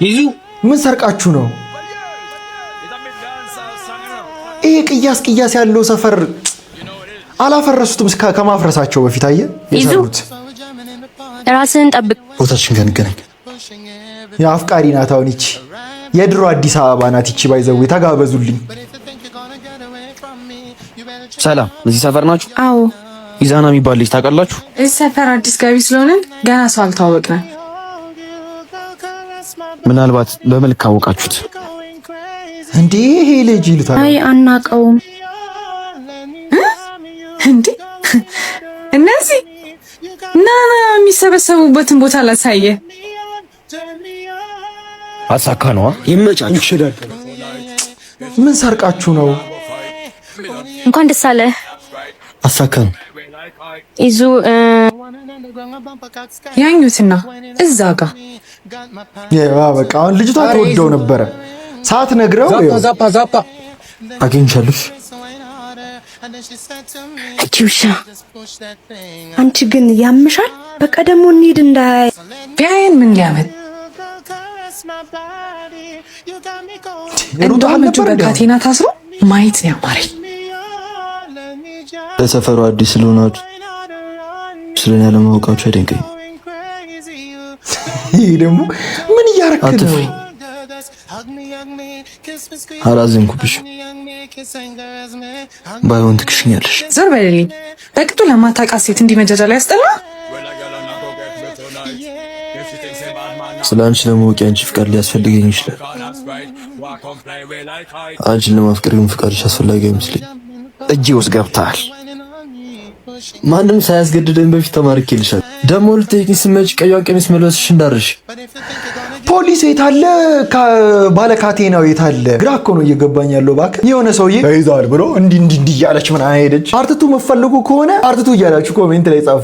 ይዙ ምን ሰርቃችሁ ነው? ይሄ ቅያስ ያለው ሰፈር አላፈረሱትም ከማፍረሳቸው በፊት አየ የሰሩት። ራስህን ጠብቅ። ቦታችን ጋር እንገናኝ። የአፍቃሪ ናት አሁን ይቺ የድሮ አዲስ አበባ ናት ይቺ። ባይዘው ተጋበዙልኝ። ሰላም፣ እዚህ ሰፈር ናችሁ? አዎ። ኢዛና የሚባል ልጅ ታውቃላችሁ? እዚህ ሰፈር አዲስ ገቢ ስለሆነ ገና ሰው አልተዋወቅንም። ምናልባት በመልክ ካወቃችሁት። እንዴ ይሄ ልጅ ይሉታል። አይ አናውቀውም። እንዴ እነዚህ ና የሚሰበሰቡበትን ቦታ ላሳየ። አሳካ ነዋ። ይመቻችሁ። ይችላል። ምን ሰርቃችሁ ነው? እንኳን ደስ አለ። አሳካ ነው። ይዙ ያኙትና እዛ ጋር በቃ አሁን ልጅቷ ተወደው ነበረ ሳትነግረው ዛፓ አግኝቻለሁ። ኪውሻ አንቺ ግን ያምሻል። በቃ ደግሞ እንሂድ እንዳይ ቢያየን ምን ሊያመጥ እንደውም እጁ በካቴና ታስሮ ማየት ነው ያማረኝ። ለሰፈሩ አዲስ ስለሆናችሁ ስለኔ ያለማወቃችሁ አይደንቀኝ። ይሄ ደግሞ ምን እያረክ ነው? አላዘንኩብሽ። ባይሆን ትክሽኛለሽ። ዞር በልልኝ። በቅጡ ለማታውቃት ሴት እንዲመጃጃል ያስጠላ። ስለ አንቺ ለማወቅ አንቺ ፍቃድ ሊያስፈልገኝ ይችላል። አንቺን ለማፍቀር ግን ፍቃድሽ አስፈላጊ አይመስለኝ። እጄ ውስጥ ገብተሃል። ማንም ሳያስገድደኝ በፊት ተማርኬልሻል። ደግሞ ልትሄጂ ስትመጪ ቀይዋን ቀሚስ መልበስሽ እንዳርሽ። ፖሊስ የታለ? ባለካቴናው የታለ? ግራ እኮ ነው እየገባኝ ያለው። እባክህ የሆነ ሰውዬ ተይዟል ብሎ እንዲህ እያለች ምን ሄደች። አርትቱ መፈልጉ ከሆነ አርትቱ እያላችሁ ኮሜንት ላይ ጻፉ።